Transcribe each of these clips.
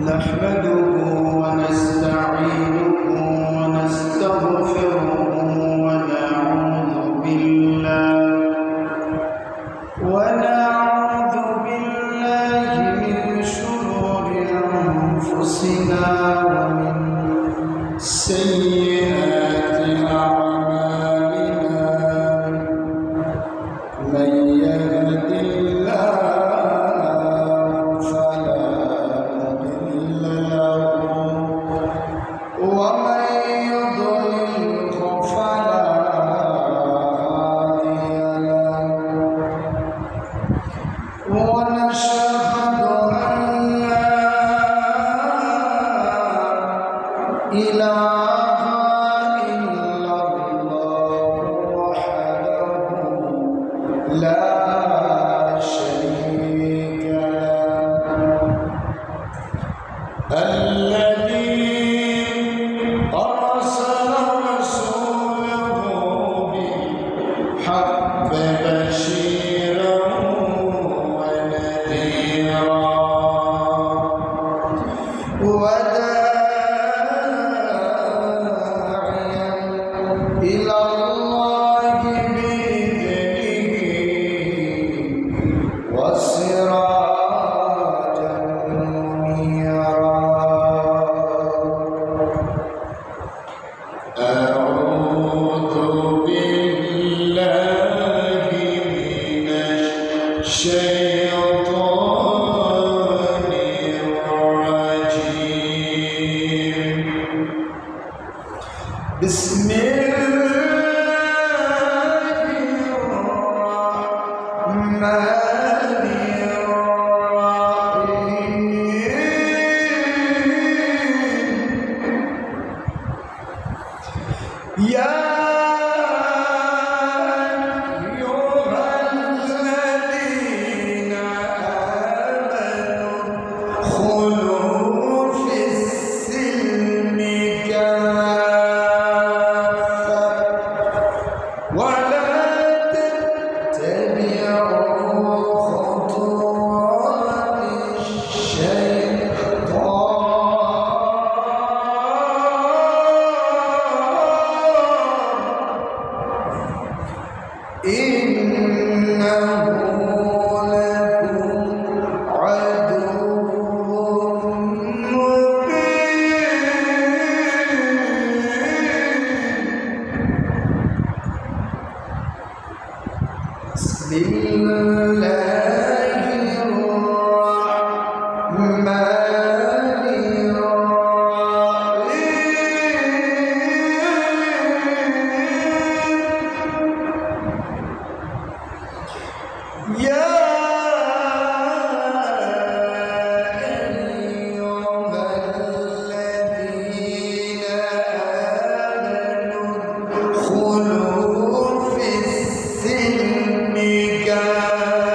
نحمده ونستعينه ونستغفره ونعوذ بالله من شرور أنفسنا ومن سيئات أعمالنا من يهد الله فلا مضل له ومن يضلل فلا هادي له ونشهد أن لا إله إلا الله وحده لا شريك له الذي أرسل رسوله بالحق بشيرا ونذيرا وداعيا إلى الله بإذنه وسراجا منيرا أعوذ بالله من الشيطان الرجيم بسم الله الرحمن الرحيم يا أيها الذين آمنوا ادخلوا في السلم كافة ولا تتبعوا خطوات الشيطان إنه لكم عدو مبين بسم الله الرحمن الرحيم يا أيها الذين آمنوا ادخلوا في السلم كافة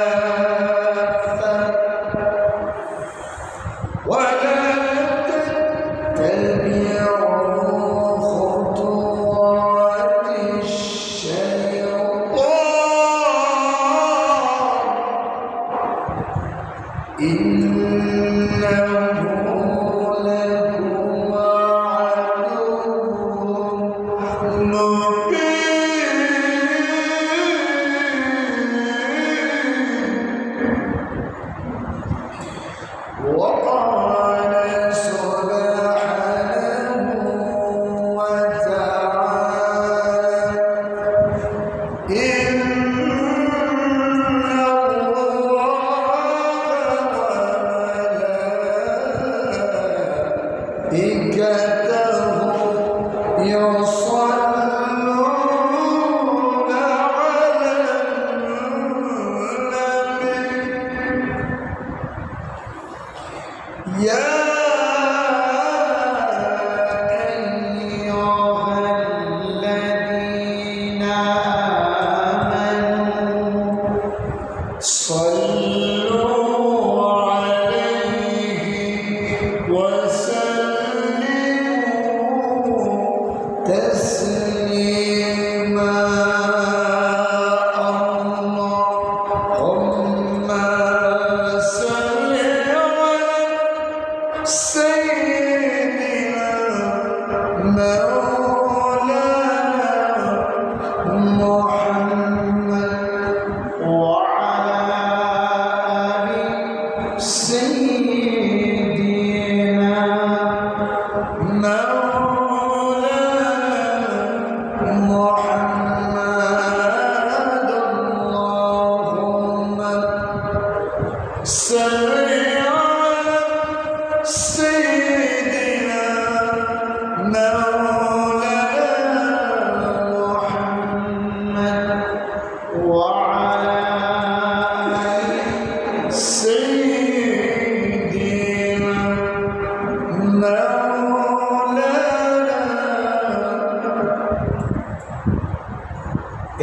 ولا تتبعوا خطوات الشيطان إنه لكم عدو مبين وقال سبحانه وتعالى إن الله وملائكته يصلون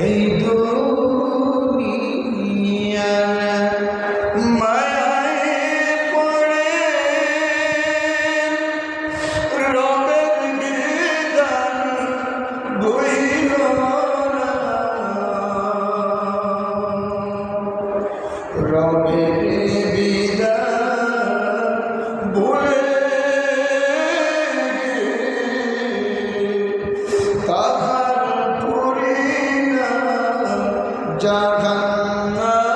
এই দুনিয়া মায়ায় পড়ে রবের বিধান ভুলিল না, রবের বিধান ভুলে তাহার পরিণাম জাহান্নাম।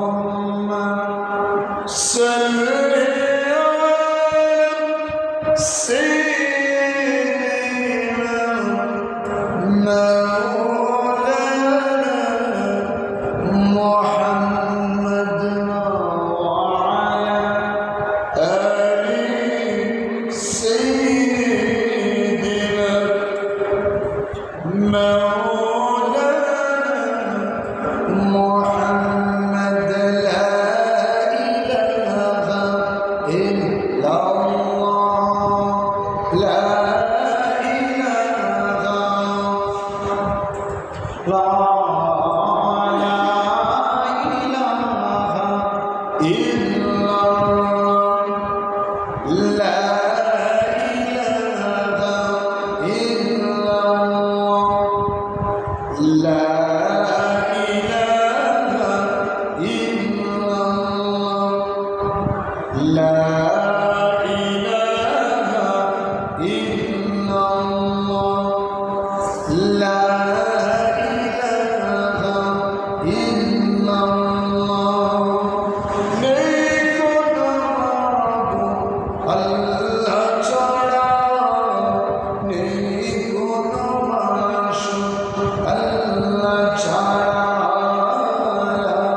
আল্লাহুম্মা সাল্লি আলা সাইয়্যিদিনা মাওলানা মুহাম্মদ ওয়া আলা আলি সাইয়্যিদিনা مولانا محمد لا إله إلا الله لا إله لا إله إلا الله لا إله إلا الله لا إله إلا الله لا إله إلا الله لا إله إلا الله নেই কোনো মাবুদ আল্লাহ ছাড়া, নেই কোনো মাশবুদ আল্লাহ ছাড়া, লা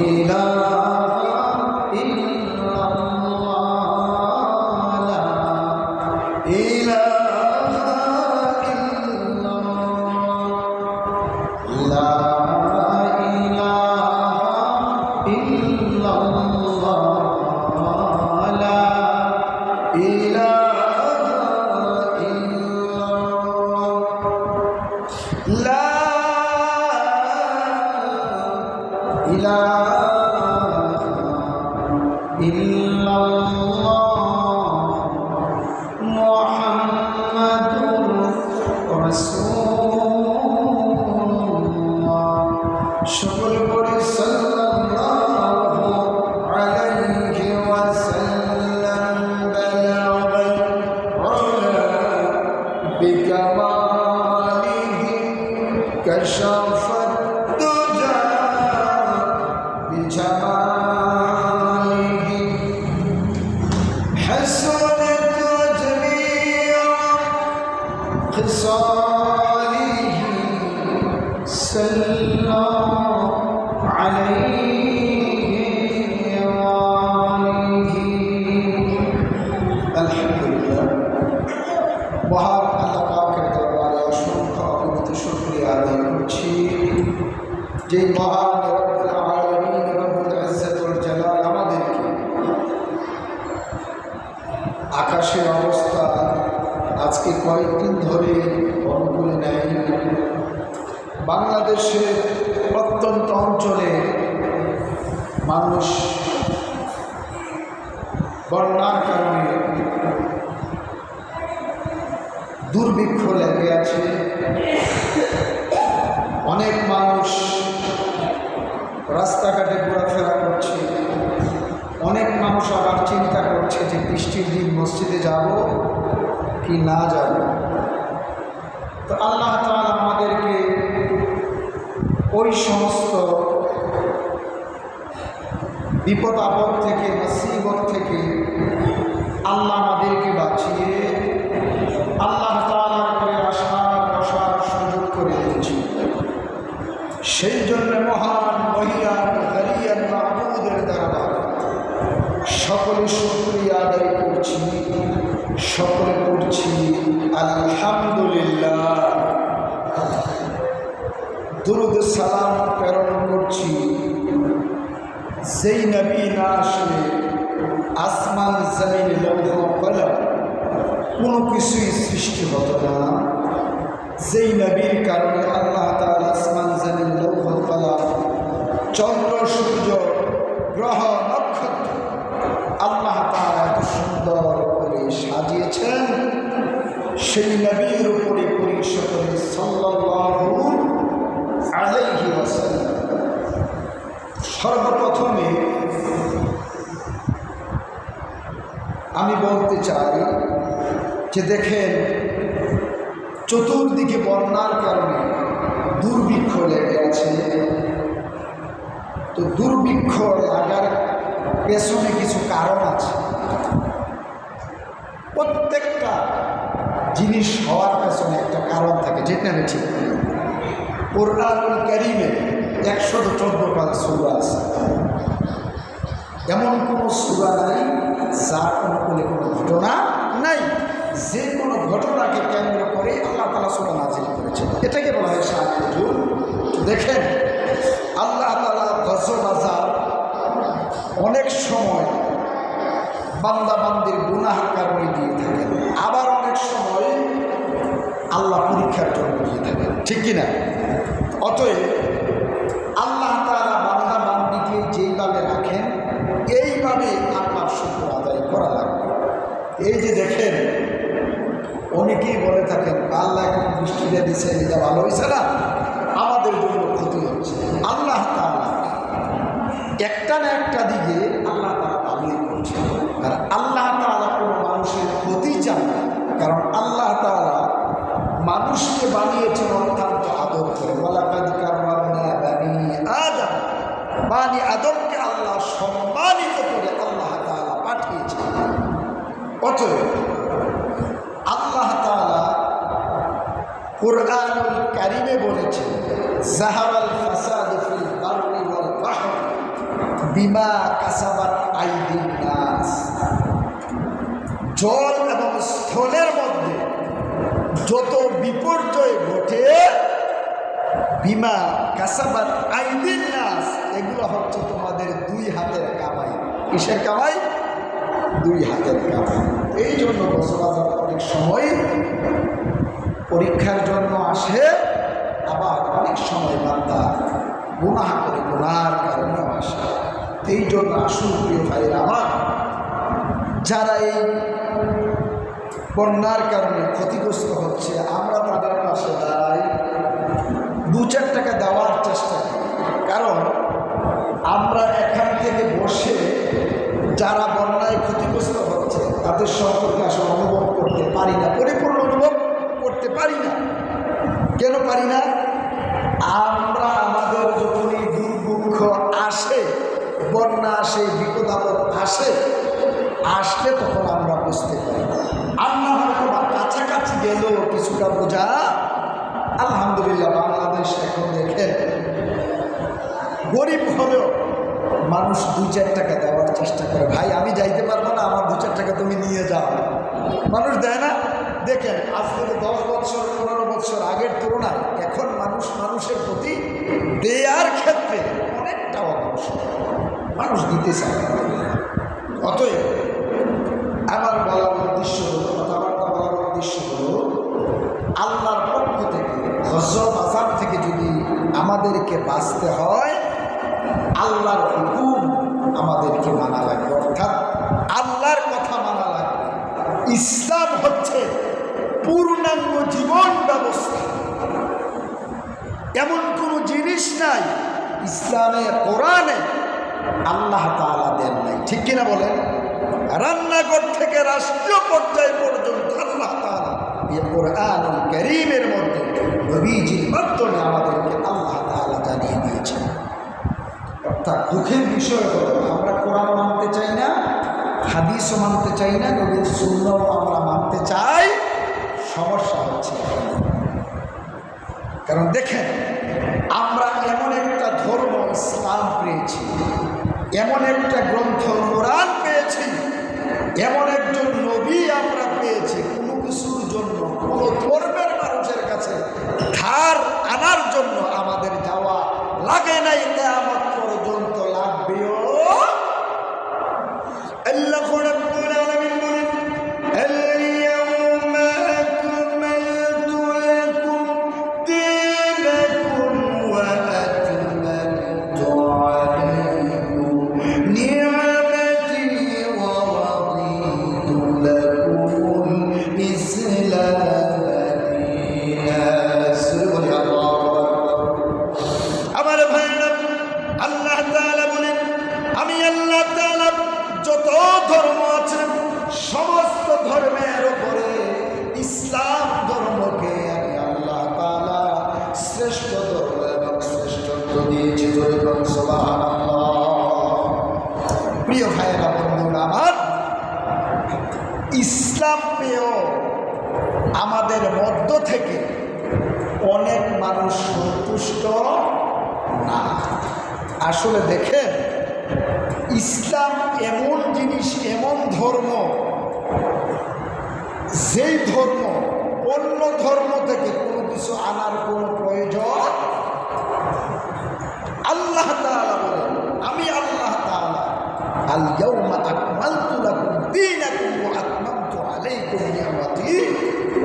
ইলাহা ইল্লাল্লাহ, লা ইলাহা ইল্লাল্লাহ, লা ইলাহা ইল্লাল্লাহ, লা ইলাহা ইল্লাল্লাহ, লা ইলাহা ইল্লাল্লাহ মুহাম্মাদুর রাসূলুল্লাহ। সকল পড়ি সাল্লাল্লাহু আলাইহি ওয়াসাল্লাম বালাগাল উলা বিকামালিহি কাশাফাত দুজা بجماله حسنت جميع خصاله صلى الله عليه وآله। الحمدلله মহান আল্লাহ পাকের দরবারে অসংখ্য অগণিত শুকরিয়া আদায় করছি, যে মহান রব্বুল আলামিন রব্বুল ইজ্জতুল জালাল আমাদেরকে আকাশের অবস্থা আজকে কয়েকদিন ধরে অনুকূলে নেয়। বাংলাদেশের প্রত্যন্ত অঞ্চলে মানুষ বন্যার কারণে দুর্ভিক্ষ লেগে আছে। অনেক মানুষ রাস্তাঘাটে ঘোরাফেরা করছে, অনেক মানুষ আবার চিন্তা করছে যে বৃষ্টির দিন মসজিদে যাব কি না যাব। তো আল্লাহ তাআলা আমাদেরকে ওই সমস্ত বিপদ আপদ থেকে, মুসিবত থেকে আল্লাহ আমাদেরকে বাঁচিয়ে আল্লাহ তাআলার করে আসার বসার সুযোগ করে দিয়েছে। সেই জন্য মহান মহিয়ান গানিয়ান মাহমুদের দরবারে সকলে শুকরিয়া আদায় করছি, সকলে পড়ছি আলহামদুলিল্লাহ। দুরুদ সালাম প্রেরণ করছি যেই নবী না আসলে আসমান জমিন লৌহ কলম কোনো কিছুই সৃষ্টি হতো না। যেই নবীর কারণে আল্লাহ তাআলা আসমান জমিন লৌহ কলম চন্দ্র সূর্য গ্রহ নক্ষত্র আল্লাহ তাআলা এত সুন্দর করে সাজিয়েছেন, সেই নবীর উপরে পরিষদ সাল্লাল্লাহু আলাইহি ওয়াসাল্লাম। সর্বপ্রথমে আমি বলতে চাই যে দেখেন, চতুর্দিকে বন্যার কারণে দুর্ভিক্ষ লেগে আছে। তো দুর্ভিক্ষ লাগার পেছনে কিছু কারণ আছে। প্রত্যেকটা জিনিস হওয়ার পেছনে একটা কারণ থাকে, যেটা আমি ঠিক। কোরআনুল কারীমে 114টা সূরা আছে। এমন কোনো সূরা নাই যার অনুকূলে কোনো ঘটনা নাই। যে কোনো ঘটনাকে কেন্দ্র করে আল্লাহ তাআলা সূরা নাযিল করেছেন, এটাকে বলা হয় শাআনুন নুজুল। দেখেন, আল্লাহ তাআলা গজব আযাব অনেক সময় বান্দা বান্দির গুনাহের কারণে দিয়ে থাকেন, আবার অনেক সময় আল্লাহ পরীক্ষার জন্য দিয়ে থাকেন, ঠিক কিনা? অতএব আল্লাহ তাআলা বান্দা বান্দিকে যেইভাবে রাখেন এইভাবে আল্লাহর শুকর আদায় করা লাগবে। এই যে দেখেন, অনেকেই বলে থাকেন আল্লাহ এখন বৃষ্টিটা দিচ্ছে, এটা ভালো হয়েছে না, আমাদের জন্য ক্ষতি হচ্ছে। আল্লাহ তাআলা একটা না একটা দিকে আল্লাহ তাআলা ভালোই করছে। আর আল্লাহ তাআলা কোনো মানুষের ক্ষতি চান না, কারণ আল্লাহ তাআলা মানুষকে বানিয়েছেন অত্যন্ত আদর করে। ওয়ালাকাদ কাররামনা বানি আদম, বানি আদমকে আল্লাহ সম্মানিত করে আল্লাহ তাআলা পাঠিয়েছেন। অতএব আল্লাহ তাআলা কোরআনুল কারীমে বলেছেন, যাহারাল ফাসাদু ফিল বাররি ওয়াল বাহরি বিমা কাসাবাত আইদিন নাস। জল এবং স্থলের মধ্যে যত বিপর্যয় ঘটে, বিমা কাসাবাত আইদিন নাস, এগুলো হচ্ছে তোমাদের দুই হাতের কামাই। কিসের কামাই? দুই হাতের কামাই। এই জন্য বছর অনেক সময় পরীক্ষার জন্য আসে, আবার অনেক সময় বান্দা গুনাহ করে গুনার কারণেও আসে। এই জন্য আসুন প্রিয় ভাইয়েরা আমার, যারা এই বন্যার কারণে ক্ষতিগ্রস্ত হচ্ছে, আমরা তাদের পাশে দাঁড়াই, 2-4 টাকা দেওয়ার চেষ্টা করি। কারণ আমরা এখান থেকে বসে যারা বন্যায় ক্ষতিগ্রস্ত হচ্ছে তাদের সম্পর্কে আসলে অনুভব করতে পারি না, পরিপূর্ণ অনুভব করতে পারি না। কেন পারি না? আমরা আমাদের যখনই দুর্ভিক্ষ আসে, বন্যা আসে, বিপদ আপদ আসলে তখন আমরা বুঝতে পারি। আল্লাহ হয়তো কাছাকাছি গেলেও কিছুটা বোঝা। আলহামদুলিল্লাহ, বাংলাদেশ এখন দেখেন গরিব হলেও মানুষ 2-4 টাকা দেওয়ার চেষ্টা করে। ভাই আমি যাইতে পারবো না, আমার 2-4 টাকা তুমি নিয়ে যাও। মানুষ দেয় না? দেখেন, আজ থেকে 10 বছর 15 বছর আগের তুলনায় এখন মানুষের প্রতি দেয়ার ক্ষেত্রে অনেকটা অগ্রসর, মানুষ দিতে চায়। অতএব আমার বলার উদ্দেশ্য হলো, কথাবার্তা বলার উদ্দেশ্য হলো, আল্লাহর পক্ষ থেকে গজব আযাব থেকে যদি আমাদেরকে বাঁচতে হয়, আল্লাহর হুকুম আমাদেরকে মানা লাগবে, অর্থাৎ আল্লাহর কথা মানা লাগবে। ইসলাম হচ্ছে পূর্ণাঙ্গ জীবন ব্যবস্থা। এমন কোনো জিনিস নাই ইসলামে, কোরআনে আল্লাহ তাআলা দেন নাই, ঠিক কিনা বলেন? রান্নাঘর থেকে রাষ্ট্রীয় পর্যায় পর্যন্ত আল্লাহ তাআলা এই কোরআনুল কারীমের মধ্যে নবীজির মাধ্যমে আমাদেরকে আল্লাহ তাআলা জানিয়ে দিয়েছেন। অর্থাৎ দুঃখের বিষয় হলো, আমরা কোরআন মানতে চাই না, হাদিসও মানতে চাই না, নবীর সুন্নাহও আমরা মানতে চাই। সমস্যা হচ্ছে, কারণ দেখেন, আমরা এমন একটা ধর্ম ইসলাম পেয়েছি, এমন একটা গ্রন্থ কোরআন পেয়েছি, এমন একজন নবী আমরা পেয়েছি, কোনো কিছুর জন্য, কোনো ধর্মের মানুষের কাছে ধার আনার জন্য আমাদের যাওয়া লাগে নাই, কিয়ামত পর্যন্ত লাগবেও। আল্লাহ রাব্বুল আলামিন বলেন, আল-ইয়াওমা আকমালতু লাকুম الإسلام دينا سورة الله আমার ভাইরা, আল্লাহ তাআলা বলেন, আমি আল্লাহ তাআলা যত ধর্ম আছে সমস্ত ধর্মের উপরে ইসলাম ধর্মকে আমি আল্লাহ তাআলা শ্রেষ্ঠ ধর্ম এবং শ্রেষ্ঠত্ব দিয়েছি। জোরে বলুন সুবহানাল্লাহ। প্রিয় ভাইয়েরা, বন্ধুরা আমার, ইসলাম পেয়েও আমাদের মধ্য থেকে অনেক মানুষ সন্তুষ্ট না। আসলে দেখেন, ইসলাম এমন জিনিস, এমন ধর্ম, যেই ধর্ম অন্য ধর্ম থেকে কোনো কিছু আনার কোনো প্রয়োজন। আল্লাহ তাআলা বলেন, আমি আল্লাহ তাআলা আল ইয়াউমা আকমালতু লাকুম দীনাকুম ওয়া আতমামতু আলাইকুম নি'মাতি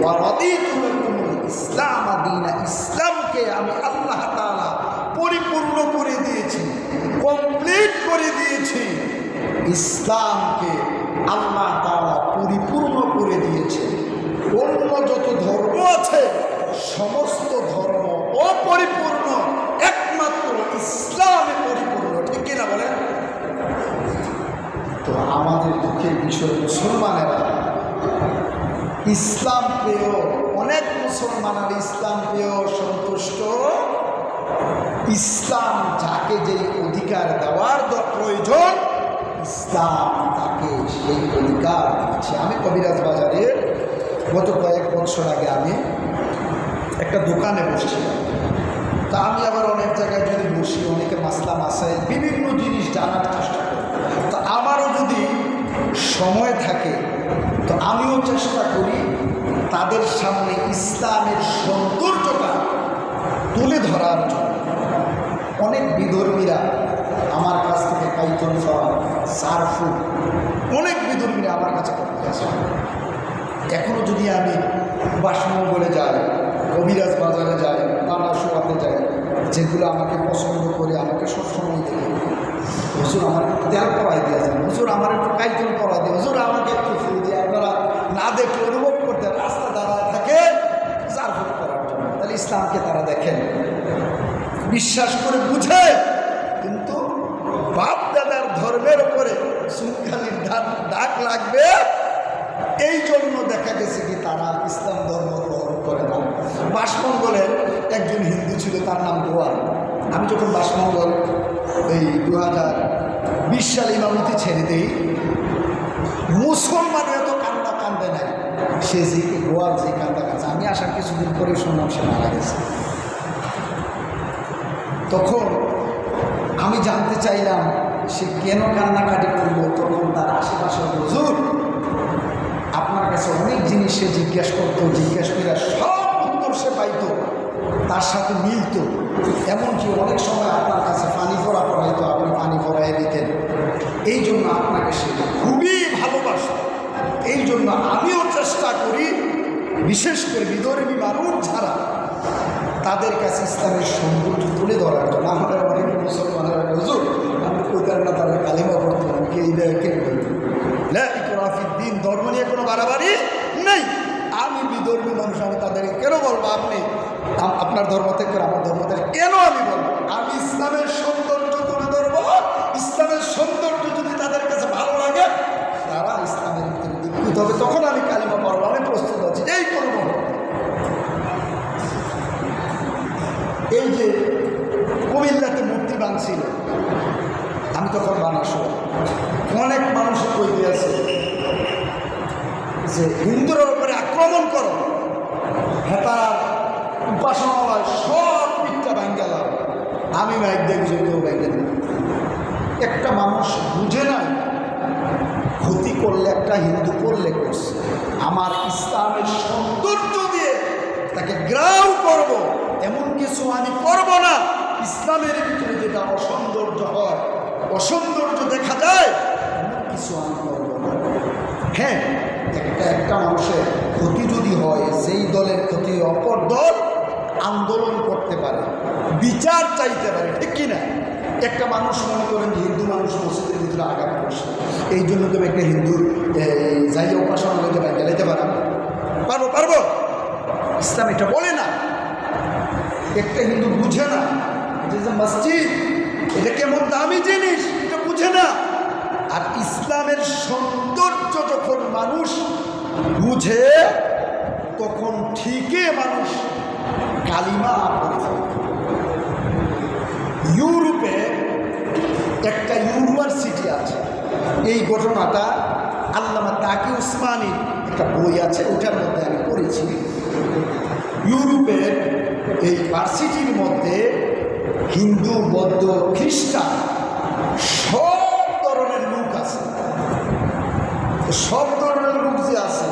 ওয়া রাদিতু লাকুমুল ইসলাম দীনা। ইসলামকে আমি আল্লাহ তাআলা পরিপূর্ণ করে দিয়েছি, কমপ্লিট করে দিয়েছি। ইসলামকে আল্লাহ তাআলা পরিপূর্ণ করে দিয়েছে। অন্য যত ধর্ম আছে সমস্ত ধর্ম অপরিপূর্ণ, একমাত্র ইসলামে পরিপূর্ণ। ঠিক কিনা বলেন? তো আমাদের দুঃখের বিষয়, মুসলমানেরা ইসলাম পেয়েও, অনেক মুসলমানের ইসলাম পেয়েও সন্তুষ্ট। ইসলাম যাকে যেই অধিকার দেওয়ার প্রয়োজন, ইসলাম তাকে সেই অধিকার দিচ্ছে। আমি কবিরাজ বাজারে গত কয়েক বছর আগে আমি একটা দোকানে বসছিলাম। তা আমি আবার অনেক জায়গায় যদি বসি, অনেকে মাসলা মাসাইল বিভিন্ন জিনিস জানার চেষ্টা করি। তা আমারও যদি সময় থাকে তো আমিও চেষ্টা করি তাদের সামনে ইসলামের সৌন্দর্যটা তুলে ধরার জন্য। অনেক বিধর্মীরা আমার কাছ থেকে কাইতন ফল, সারফুল, অনেক বিধর্মীরা আমার কাছে করতে আসে। এখনও যদি আমি বাসমঙ্গলে যাই, কবিরাজ বাজারে যাই, পানাশোয়াতে যাই, যেগুলো আমাকে পছন্দ করে, আমাকে সবসময় দেখে, হুজুর আমার একটু তেল পড়াই দিয়ে যান, হুজুর আমার একটু কাইতন পড়াই দিয়ে, হুজুর আমাকে একটু ফুল দিয়ে, আপনারা না দেখলে অনুভব করতে রাস্তা দাঁড়ায় থাকে সারফুল করার জন্য। তাহলে ইসলামকে তারা দেখেন, বিশ্বাস করে বুঝে, কিন্তু বাপ দাদার ধর্মের উপরে সুনখালির দাগ লাগবে, এই জন্য দেখা গেছে কি তারা ইসলাম ধর্ম গ্রহণ করে না। বাসমঙ্গলের একজন হিন্দু ছিল, তার নাম গোয়াল। আমি যখন বাসমঙ্গল এই 2020 সালে ইমামতি ছেড়ে দিই, মুসলমান এত কান্দা কান্দে নাই, সে যে গোয়াল যে কান্দা কাঁদছে। আমি আসার কিছুদিন পরে শুনলাম সে মারা গেছে। তখন আমি জানতে চাইলাম সে কেন কান্নাকাটি করলো। তখন তার আশেপাশে, হুজুর আপনার কাছে অনেক জিনিস সে জিজ্ঞাসা করতো, জিজ্ঞাসা করে সব উত্তর সে পাইত, তার সাথে মিলত। এমনকি অনেক সময় আপনার কাছে পানি পড়া পড়াইতো, আপনি পানি পড়াই দিতেন। এই জন্য আপনাকে সে খুবই ভালোবাসত। এই জন্য আমিও চেষ্টা করি, বিশেষ করে বিধর্মী মানুষ যারা, তাদের কাছে ইসলামের সৌন্দর্য তুলে ধরার জন্য। আমাদের অনেক মুসলমানেরা, হুজুর আমি কোথায় না তারা কালিমা পড়তো, আমাকে এই দেখে দিন ধর্ম নিয়ে কোনো বাড়াবাড়ি নেই। আমি বিধর্মী মানুষ, আমি তাদেরকে কেন বলবো আপনি আপনার ধর্ম থেকে আমার ধর্ম থেকে, কেন আমি বলবো? আমি ইসলামের সৌন্দর্য তুলে ধরবো। ইসলামের সৌন্দর্য যদি তাদের কাছে ভালো লাগে, তারা ইসলামের ভিতরে দীক্ষিত হবে, তখন আমি কালিমা পড়বো। আমি প্রস্তুত আছি, এই করবো। এই যে কুমিল্লাতে মূর্তি ভাঙছিল, আমি তখন বানাসো, অনেক মানুষ কইতে আছে যে হিন্দুদের উপরে আক্রমণ করো, হেতার উপাসনালয় সব পিঠটা ভাঙ্গা লাভ। আমি মাইক দেখছি কেউ ভাঙ্গে দিই। একটা মানুষ বুঝে নাই ক্ষতি করলে, একটা হিন্দু করলে করছে। আমার ইসলামের সৌন্দর্য দিয়ে তাকে গ্রাউ করব, এমন কিছু আমি করব না। ইসলামের ভিতরে যেটা অসৌন্দর্য হয়, অসৌন্দর্য দেখা যায়, এমন কিছু আমি করব না। হ্যাঁ, একটা মানুষের ক্ষতি যদি হয়, সেই দলের ক্ষতি অপর দল আন্দোলন করতে পারে, বিচার চাইতে পারে, ঠিক কিনা? একটা মানুষ মনে করেন যে হিন্দু মানুষ মসজিদের ভিতরে আঘাত করছে, এই জন্য তুমি একটা হিন্দুর যাই উপাসনা লইতে পারে, গেলাইতে পারা পারবো পারবো? ইসলাম এটা বলে না। একটা হিন্দু বুঝে না যে মসজিদ এটা কেমন দামি জিনিস, এটা বুঝে না। আর ইসলামের সৌন্দর্য যখন মানুষ বুঝে তখন ঠিকই মানুষ কালিমা পড়ে ফেলে। ইউরোপে একটা ইউনিভার্সিটি আছে, এই ঘটনাটা আল্লামা তাকি উসমানীর একটা বই আছে, ওটার মধ্যে আমি পড়েছি। ইউরোপের এই ভার্সিটির মধ্যে হিন্দু, বৌদ্ধ, খ্রিস্টান সব ধরনের লোক আছে। সব ধরনের লোক যে আছে,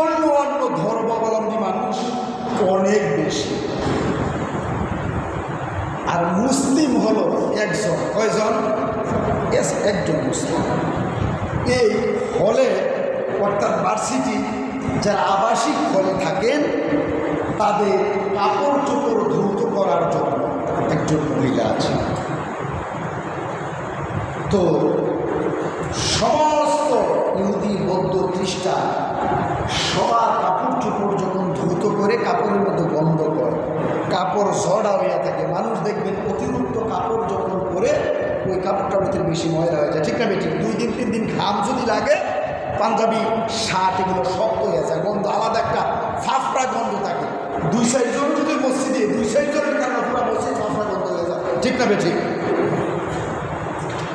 অন্য অন্য ধর্মাবলম্বী মানুষ অনেক বেশি। আর মুসলিম হলো একজন। কয়জন? একজন মুসলিম। এই হলে অর্থাৎ ভার্সিটি যারা আবাসিক হলে থাকেন তাদের কাপড় চোপড় ধৌত করার জন্য একজন মহিলা আছে। তো সমস্ত ইহুদি, বৌদ্ধ, খ্রিস্টান সবার কাপড় চোপড় যখন ধৌত করে কাপড়ের মধ্যে গন্ধ করে, কাপড় ঝড়া হইয়া থাকে। মানুষ দেখবেন অতিরিক্ত কাপড় যখন পরে ওই কাপড়টার ভিতরে বেশি ময়লা হয়ে যায়, ঠিক না বেঠিক? 2 দিন 3 দিন ঘাম যদি লাগে, পাঞ্জাবি, শার্ট এগুলো শক্ত হয়ে যায়, গন্ধ আলাদা একটা ফাফড়া গন্ধ থাকে। 2 সাইড জন যদি মসজিদে 2 সাইড জনের কারণে পুরো মসজিদ ফাফড়া গন্ধ হয়ে যায়, ঠিক না বেঠিক?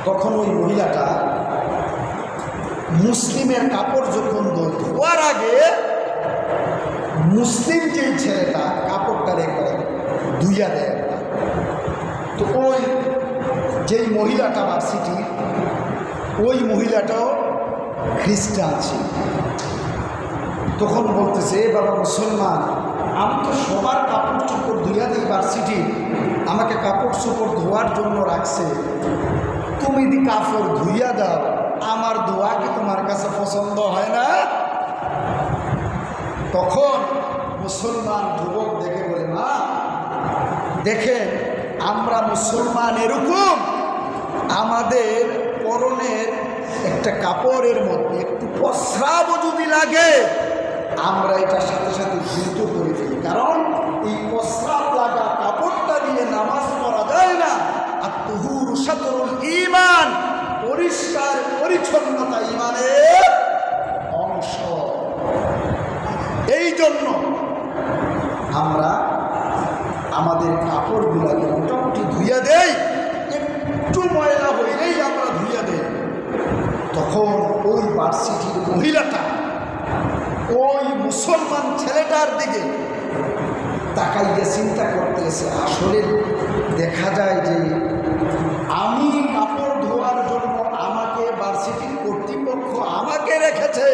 তখন ওই মহিলাটা মুসলিমের কাপড় যখন ধোয়ার আগে মুসলিম যেই ছেলেটা কাপড়টার একবারে ধুইয়া দেয়। তো ওই যেই মহিলাটা ভার্সিটি, ওই মহিলাটাও খ্রিস্টান ছিল। তখন বলতেছে, বাবা মুসলমান, আমি তো সবার কাপড় চোপড় ধুইয়া দিই, ভার্সিটি আমাকে কাপড় চোপড় ধোয়ার জন্য রাখছে, তুমি যদি কাপড় ধুইয়া দাও, আমার ধোয়া কি তোমার কাছে পছন্দ হয় না? তখন মুসলমান যুবক দেখে বলে, মা দেখে আমরা মুসলমান এরকম, আমাদের পরনের একটা কাপড়ের মধ্যে একটু প্রস্রাবও যদি লাগে আমরা এটার সাথে সাথে ধুত করে ফেলি, কারণ এই প্রস্রাব লাগা কাপড়টা দিয়ে নামাজ পড়া যায় না। আর তুহুর শাতরুল ঈমান, পরিষ্কার পরিচ্ছন্নতা ঈমানের অংশ। এই জন্য আমরা আমাদের কাপড়গুলোকে মোটামুটি ধুইয়া দেই, একটু ময়লা হইলেই আমরা ধুইয়া দেই। তখন ওই ভার্সিটির মহিলাটা ওই মুসলমান ছেলেটার দিকে তাকাইয়া চিন্তা করতেছে, আসলে দেখা যায় যে আমি কাপড় ধোয়ার জন্য আমাকে ভার্সিটির কর্তৃপক্ষ আমাকে রেখেছে,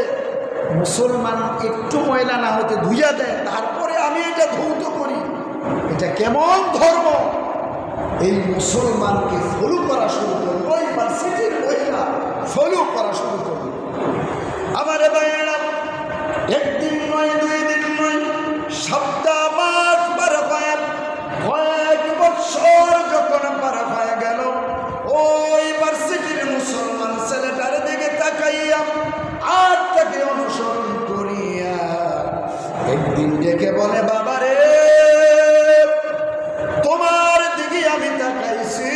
মুসলমান একটু ময়লা না হতে ধুইয়া দেয়, তারপরে আমি এটা ধৌত করি, এটা কেমন ধর্ম? এই মুসলমানকে ফলো করা শুরু করল, ওই ভার্সিটির মহিলা ফলো করা শুরু করল। আমার ভাইয়েরা, একদিন নয়, 2 দিন নয়, সপ্তাহ, মাস পার হয়ে কয়েক বছর যখন পার হয়ে গেল, ওই ভার্সিটির মুসলমান ছেলেটার দিকে তাকাইয়া আর তাকে অনুসরণ করিয়া একদিন ডেকে বলে, বাবারে তোমার দিকে আমি তাকাইছি,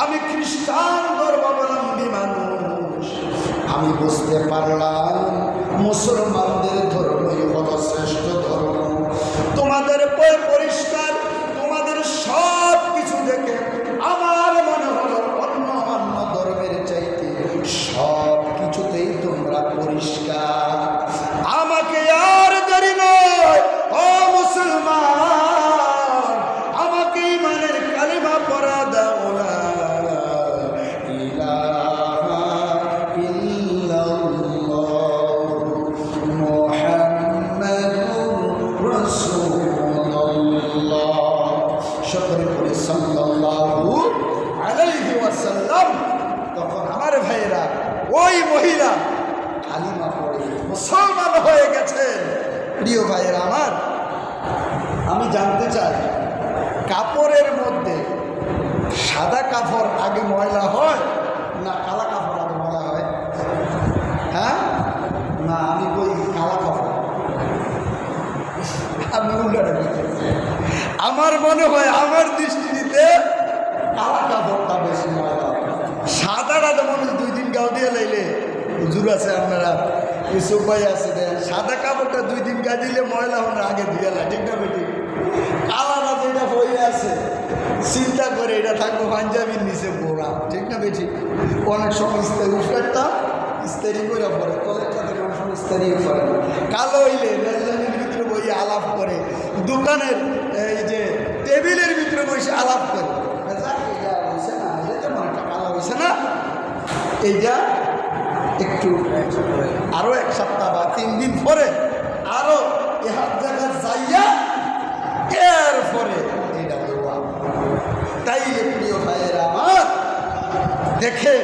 আমি খ্রিস্টান ধর্মাবলম্বী মানুষ, আমি বুঝতে পারলাম মুসলমানদের ধর্মই হলো শ্রেষ্ঠ ধর্ম। তোমাদের পরিষ্কার, তোমাদের সব কিছু দেখে আমার মনে হলো অন্য অন্য ধর্মের চাইতে সব কিছুতেই তোমরা পরিষ্কার। আমাকে আর দেরি নয়, ও মুসলমান, আমাকে ইমানের কালিমা পড়া দাও, লা ইলাহা ইল্লাল্লাহ মুহাম্মাদুর রাসূলুল্লাহ। সকলে পড়ে সাল্লাল্লাহু আলাইহি ওয়াসাল্লাম। তখন আমার ভাইয়েরা, ওই মহিলা কালিমা পড়ে মুসলমান হয়ে গেছে। প্রিয় ভাইয়েরা আমার, আমি জানতে চাই, কাপড়ের মধ্যে সাদা কাপড় আগে ময়লা হয় না কালা কাপড় আগে ময়লা হয়? হ্যাঁ, না আমি বই কালা কাপড়। আমি উল্টাটা বুঝতেছি। আমার মনে হয় আমার দৃষ্টিতে কালা কাপড়টা বেশি ময়লা। সাদাটা তো মানুষ 2 দিন গাও দিয়ে লাইলে হুজুর আছে আপনারা কিছু উপায় আছে দেন, সাদা কাপড়টা 2 দিন গা দিলে ময়লা হলে আগে ধুয়ে লা, ঠিক না বেটি? কালাটা যেটা হয়ে আছে চিন্তা করে এটা থাকবো পাঞ্জাবির নিচে পোড়া, ঠিক না বেটি? অনেক সময় ইস্তারি উঠটা ইস্তারি করে পরে কলেজটা থেকে অনেক সময় ইস্তারিও করে কালো হইলে রেললাইনের ভিতরে বসে আলাপ করে, দোকানের এই যে টেবিলের ভিতরে বসে আলাপ করে, এইটা হয়েছে না, এটা তেমন একটা কালো হয়েছে না, এইটা একটু আরো 1 সপ্তাহ বা 3 দিন পরে আরো হাত জায়গা যাইয়া এরপরে এটা দেওয়া। তাইলে প্রিয় ভাইয়েরা আমার দেখেন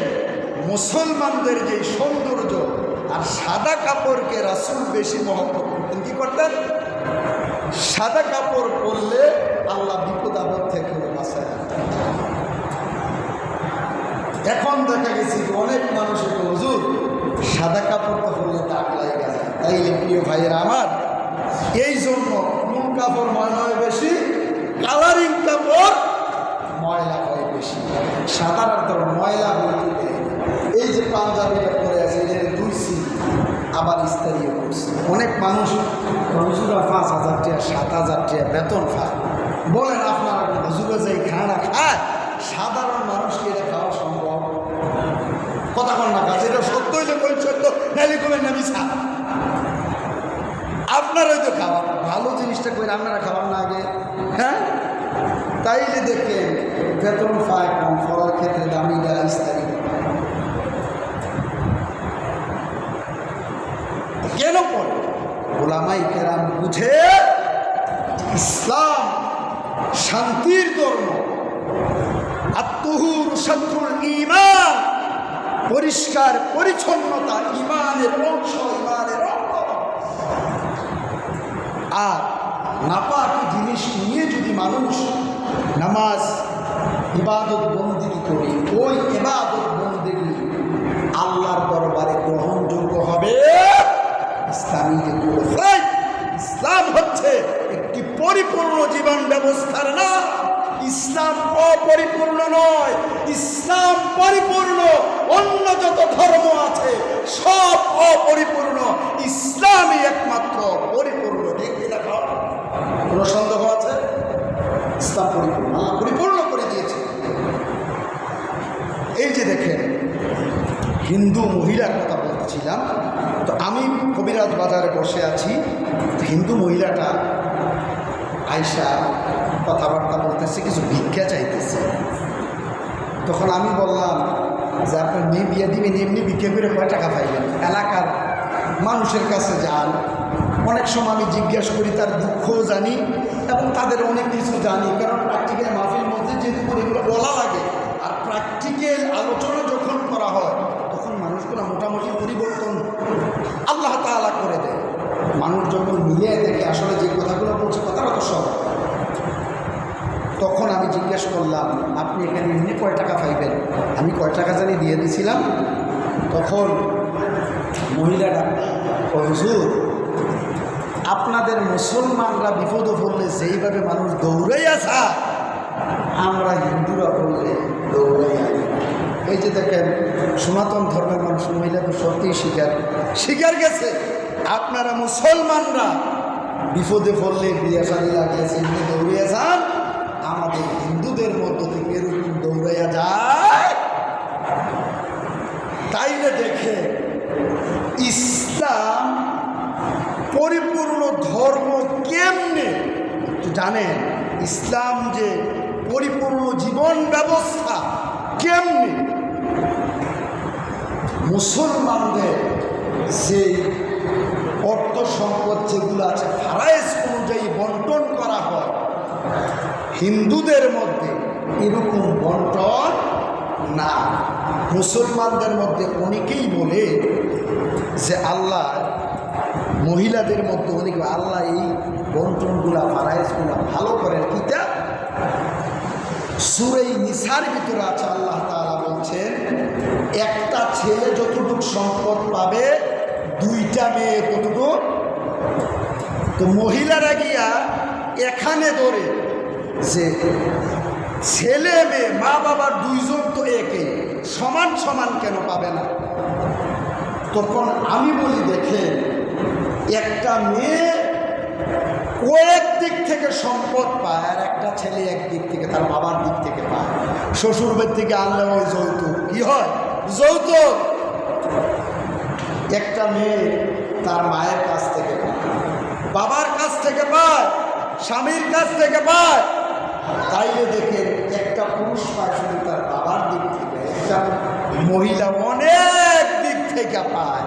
মুসলমানদের যে সৌন্দর্য, আর সাদা কাপড়কে রাসূল বেশি মহব্বত করতেন। কি করতেন? সাদা কাপড় পরলে আল্লাহ বিপদ আপদ থেকে বাঁচায়। এখন দেখা গেছে অনেক মানুষের হুজুর সাদা কাপড়টা পরলে দাগ লাগে যায়। তাইলে প্রিয় ভাইয়েরা আমার এই জন্য কোন কাপড় ময়লা হয় বেশি? কালারিং কাপড় ময়লা হয় বেশি। সাধারণত ময়লা বলতে এই যে পাঞ্জাবিটা পরে আছে এটা 2 সিল আবার ইস্তারিও করছে। অনেক মানুষ হুজুরা 5,000 টাকা 7,000 টাকা বেতন পায়। বলেন আপনারা হুজুরা যে খানা খায় সাধারণ মানুষকে এটা খাওয়া সম্ভব? কথা কন না কাছে, এটা সত্য হইলে কই সত্য, নাইলে কবেন না মিছা। আপনারাই তো খাওয়ান, ভালো জিনিসটা করে আপনারা খাওয়ান না আগে, হ্যাঁ? তাইলে দেখেন বেতন পায় কম, ফলার ক্ষেত্রে দামি ইস্তারি কেন পড়ে? ওলামাই কেরাম বুঝে ইসলাম শান্তির ধর্ম, আত্মহুর শত্রুল ঈমান, পরিষ্কার পরিচ্ছন্নতা ঈমানের অংশ, ঈমানের অঙ্গ। আর নাপাক জিনিস নিয়ে যদি মানুষ নামাজ ইবাদত বন্দেগী করে, ওই ইবাদত বন্দেগী আল্লাহর দরবারে গ্রহণযোগ্য হবে। ইসলামী যে ইসলাম হচ্ছে একটি পরিপূর্ণ জীবন ব্যবস্থার না। ইসলাম অপরিপূর্ণ নয়, ইসলাম পরিপূর্ণ। অন্য যত ধর্ম আছে সব অপরিপূর্ণ, ইসলামই একমাত্র পরিপূর্ণ। ঠিক কিনা? কোনো সন্দেহ আছে? ইসলাম পরিপূর্ণ, আল্লাহ পরিপূর্ণ করে দিয়েছে। এই যে দেখেন হিন্দু মহিলার কথা বলতেছিলাম, তো আমি কবিরাজ বাজারে বসে আছি, হিন্দু মহিলাটা আয়সা কথাবার্তা বলতেছে, কিছু ভিক্ষা চাইতেছে। তখন আমি বললাম যে আপনার মেয়ে বিয়ে দিবেন, এমনি ভিক্ষা করে কয় টাকা পাইবেন? এলাকার মানুষের কাছে যান, অনেক সময় আমি জিজ্ঞাসা করি, তার দুঃখও জানি এবং তাদের অনেক কিছু জানি। কারণ প্র্যাকটিক্যাল মাহফিল মধ্যে যেহেতু এগুলো বলা লাগে, আর প্র্যাকটিক্যাল আলোচনা যখন করা হয় তখন মানুষগুলো মোটামুটি পরিবর্তন আল্লাহ তাআলা করে দেয়। মানুষ যখন মিলিয়ে দেখে আসলে যে কথাগুলো বলছে কথাটা তো সব। তখন আমি জিজ্ঞেস করলাম, আপনি এখানে এমনি কয় টাকা পাইবেন? আমি কয় টাকা জানি দিয়ে দিয়েছিলাম। তখন মহিলাটা হুজুর, আপনাদের মুসলমানরা বিপদ পড়লে যেইভাবে মানুষ দৌড়াই আসা, আমরা হিন্দুরা পড়লে দৌড়াই আসি। এই যে দেখেন সনাতন ধর্মের মানুষ মহিলাকে সত্যিই শিকার গেছে। আপনারা মুসলমানরা বিপদে পড়লে বিয়ে শাদী লাগিয়েছে এমনি দৌড়িয়ে যান, আমাদের হিন্দুদের মধ্য থেকে এরকম দৌড়াইয়া যায়। তাইলে দেখে ইসলাম পরিপূর্ণ ধর্ম কেমনে জানেন? ইসলাম যে পরিপূর্ণ জীবন ব্যবস্থা কেমনে? মুসলমানদের যে অর্থ সম্পদ যেগুলো আছে ফারায়েজ অনুযায়ী বন্টন করা হয়, হিন্দুদের মধ্যে এরকম বন্টন না। মুসলমানদের মধ্যে অনেকেই বলে যে আল্লাহ মহিলাদের মধ্যে অনেক আল্লাহ এই বন্টনগুলা ফারায়েজগুলা ভালো করেন। কিতা সূরা নিসার ভিতরে আছে, আল্লাহ তাআলা বলছেন একটা ছেলে যতটুকু সম্পদ পাবে 2টা মেয়ে ততটুকু তো মহিলারা গিয়া এখানে ধরে যে ছেলে মেয়ে মা বাবার দুইজন তো একে সমান সমান কেন পাবে না? তখন আমি বলি, দেখে একটা মেয়ে কয়েক দিক থেকে সম্পদ পায়, আর একটা ছেলে একদিক থেকে তার বাবার দিক থেকে পায়। শ্বশুর বাড়ি থেকে আনলে ওই যৌতুক কি হয়? যৌতুক। একটা মেয়ে তার মায়ের কাছ থেকে পায়, বাবার কাছ থেকে পায়, স্বামীর কাছ থেকে পায়। তাইলে দেখেন একটা পুরুষ পায় শুধু তার বাবার দিক থেকে, একটা মহিলা অনেক দিক থেকে পায়।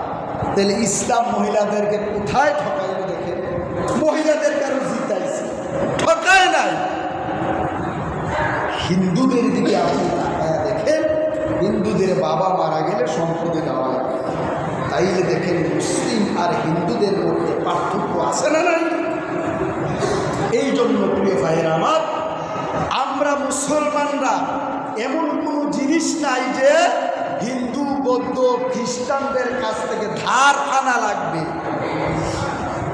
তাহলে ইসলাম মহিলাদেরকে কোথায় ঠকাইবে? দেখেন মহিলাদের কারো জিতাইছে, ঠকায় নাই। হিন্দুদের দিকে আপনি তাকায়া দেখেন, হিন্দুদের বাবা মারা গেলে সম্পদে দেওয়া লাগে। তাইলে দেখেন মুসলিম আর হিন্দুদের মধ্যে পার্থক্য আছে না নাই? এই জন্য প্রিয় ভাইয়ের আমার, আমরা মুসলমানরা এমন কোনো জিনিস নাই যে হিন্দু বৌদ্ধ খ্রিস্টানদের কাছ থেকে ধার আনা লাগবে,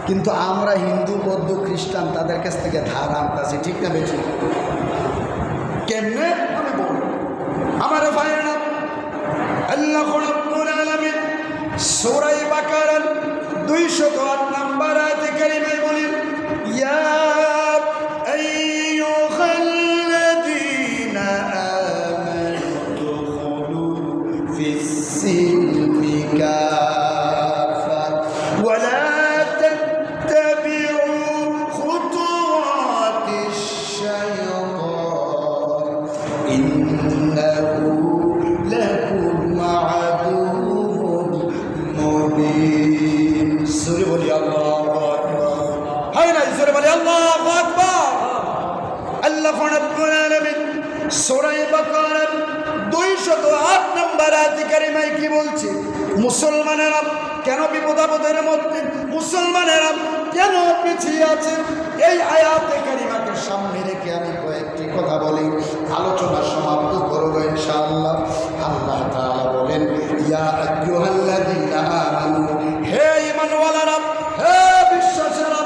কিন্তু আমরা হিন্দু বৌদ্ধ খ্রিস্টান তাদের কাছ থেকে ধার আনতেছি। ঠিক না বেশি? কেমনে আমি বলব? আমার ভাইয়েরা, আল্লাহ রাব্বুল আলামিন সূরা বাকারার 208 নম্বর আয়াতে কারিমায় বলেন, ইয়া আইয়ুহাল্লাযীনা আমানু দুখুলু ফিস-সিলমি কাফা ওয়া লা তাত্তাবিউ খুতুওয়াতিশ শাইতান ইন্নাহু লাকুম আদুউন মুবিন। সূরা বলি আল্লাহু আকবার। হয় না? সূরা বলি আল্লাহু আকবার। আল্লাহ রাব্বুল আলামিন সূরা বাকারার 208 নম্বর আয়াতে কারিমায় কি বলছে? মুসলমানেরা কেন বিপদাপদের মধ্যে, মুসলমানেরা কেন পিছিয়ে আছে? এই আয়াতে কারিমাকে সামনে রেখে আমি কয়েকটি কথা বলি, আলোচনা সমাপ্ত করব ইনশাআল্লাহ। আল্লাহ তাআলা বলেন, ইয়া আইয়ুহাল্লাযীনা আমানু, হে ঈমানওয়ালারা, হে বিশ্বাসীরা,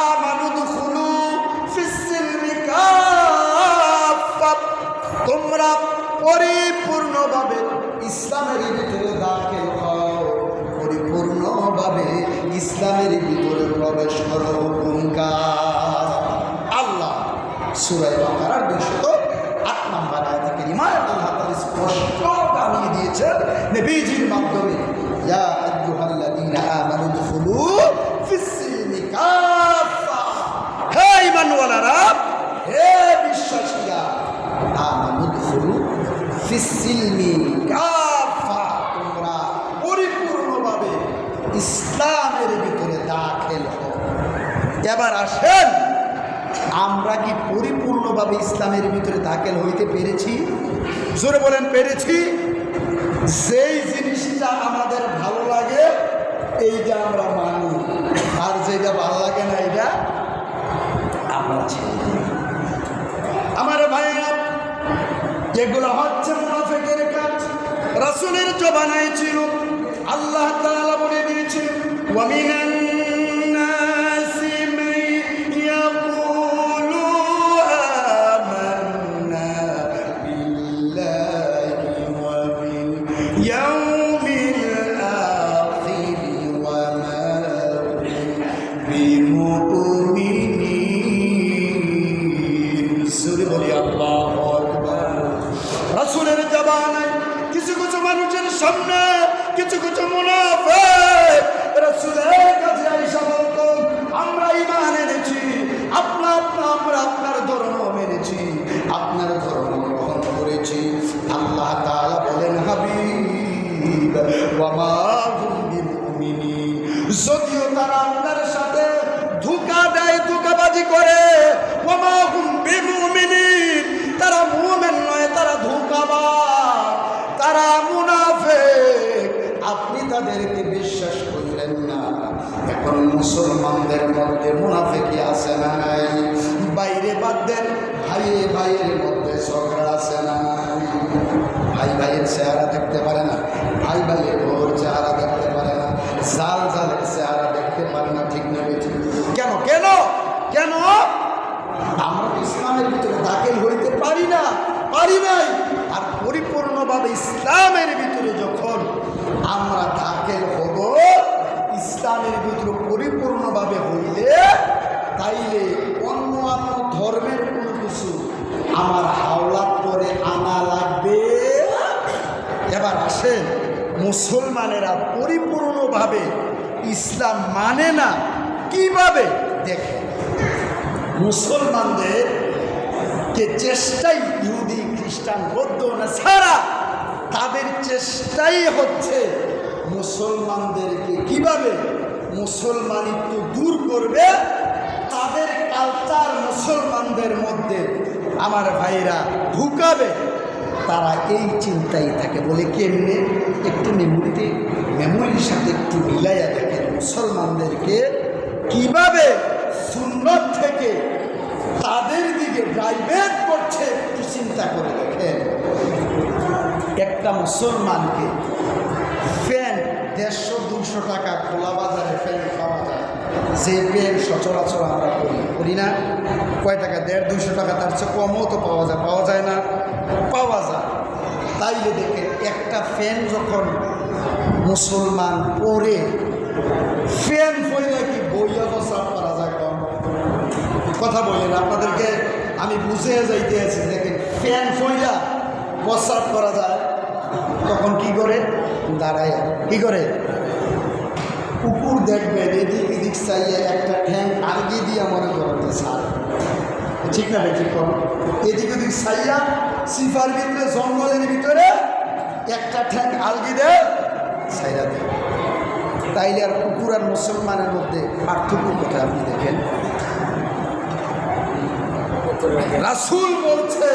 আমানু দুখুলু ফিস-সিলমি কাফা, তোমরা পরিপূর্ণভাবে ইসলামের ভিতরে দাখিল হও, পরিপূর্ণভাবে ইসলামের ভিতরে প্রবেশ করো। আল্লাহ সূরা বাকারার 208 নম্বর আয়াতে কারিমায় আল্লাহ তাআলা স্পষ্ট জানিয়ে দিয়েছেন নবীজির মাধ্যমে, ইয়া আইয়ুহাল্লাযীনা আমানু দুখুলু ফিস-সিলমি কাফা, হে ঈমানওয়ালারা, হে বিশ্বাসীরা, আমানু দুখুলু ফিস-সিলমি কাফা, তোমরা পরিপূর্ণভাবে ইসলামের ভিতরে দাখিল হও। এবার আসেন, আমরা কি পরিপূর্ণভাবে ইসলামের ভিতরে দাখিল হইতে পেরেছি? জোরে বলেন, পেরেছি? যেই জিনিসটা আমাদের ভালো লাগে এইটা আমরা মানি, আর যেটা ভালো লাগে না এটা আমরা ছেড়ে দিই। আমার ভাইরা, এগুলো হচ্ছে মুনাফিকের কাজ। রাসূলের জবানায় ছিল, আল্লাহ তাআলা বলে দিয়েছেন, ওয়া মিনান নাসি মান ইয়াকুলু আমান্না বিল্লাহি ওয়া বিল ইয়াউমিল আখির ওয়া মা বিমুমিনিন। সূরা বলি আল্লাহু আকবার। রাসূলের জবানায় কিছু কিছু মানুষের সামনে কিছু কিছু মুনাফিক রাসূলের কাছে আইসা বলতো, আমরা ঈমান এনেছি, আমরা আপনার ধর্ম মেনেছি, আপনার ধর্ম গ্রহণ করেছি। আল্লাহ তাআলা বলেন, হাবিব ওয়া মা হুম বিমুমিনিন, যদিও তারা আপনার সাথে ধোঁকা দেয়, ধোঁকাবাজি করে, ওয়া মা হুম বিমুমিনিন, তারা মুমিন নয়, তারা ধোঁকাবাজ, তারা মুনাফিক। আপনি তাদেরকে বিশ্বাস করলেন না। এখন মুসলমানদের মধ্যে মুনাফিকি আছে না নাই? বাইরে বাদ দেন, ভাইয়ে ভাইয়ের মধ্যে ঝগড়া আছে না নাই? ভাই ভাইয়ের চেহারা দেখতে পারে না, ভাই ভাইয়ের ওর চেহারা কেন? আমরা তো ইসলামের ভিতরে দাখিল হইতে পারি নাই। আর পরিপূর্ণভাবে ইসলামের ভিতরে যখন আমরা দাখিল হব, ইসলামের ভিতরে পরিপূর্ণভাবে হইলে তাইলে অন্য ধর্মের কোনো কিছু আমার হাওলাত করে আনা লাগবে। এবার আসেন, মুসলমানেরা পরিপূর্ণভাবে ইসলাম মানে না, কিভাবে দেখেন। মুসলমানদের কে চেষ্টাই, ইহুদি খ্রিস্টান বৌদ্ধ নাসারা, তাদের চেষ্টাই হচ্ছে মুসলমানদেরকে কিভাবে মুসলমানিত্ব দূর করবে, তাদের কালচার মুসলমানদের মধ্যে আমার ভাইরা ঢুকাবে। তারা এই চিন্তাই থাকে। বলে কেমনে, একটু মেমোরির সাথে একটু মিলাইয়া দেখেন মুসলমানদেরকে কিভাবে সুন্নত থেকে তাদের দিকে ডাইভার্ট করছে, একটু চিন্তা করে দেখেন। একটা মুসলমানকে ফ্যান 150-200 টাকা খোলা বাজারে ফ্যান পাওয়া যায়, যে ফ্যান সচরাচর আমরা করি না, কয় টাকা? 150-200 টাকা, তার চেয়ে কমও তো পাওয়া যায় না, পাওয়া যায়। তাইলে দেখেন একটা ফ্যান যখন মুসলমান পরে, ফ্যান পরে কি বইয়া প্রস্রাব করা যায়? কম কথা বলেন, আপনাদেরকে আমি বুঝে যাইতে আছি। দেখেন ফ্যান পইরা প্রস্রাব করা যায়, তখন কি করে? দাঁড়ায়। কি করে? কুকুর দেখবেন এদিক এদিক চাইয়ে একটা ঠ্যাং আগে দিয়া মনে করতে ছাড়, ঠিক না? ঠিক করো, এদিক ওদিক চাইয়া সিফার ভিতরে, জঙ্গলের ভিতরে একটা ঠ্যাং আলগি দেয়, ছাইরা দেয়। তাইলে আর কুকুর আর মুসলমানের মধ্যে পার্থক্য কোথায় আপনি দেখেন? রাসূল বলছে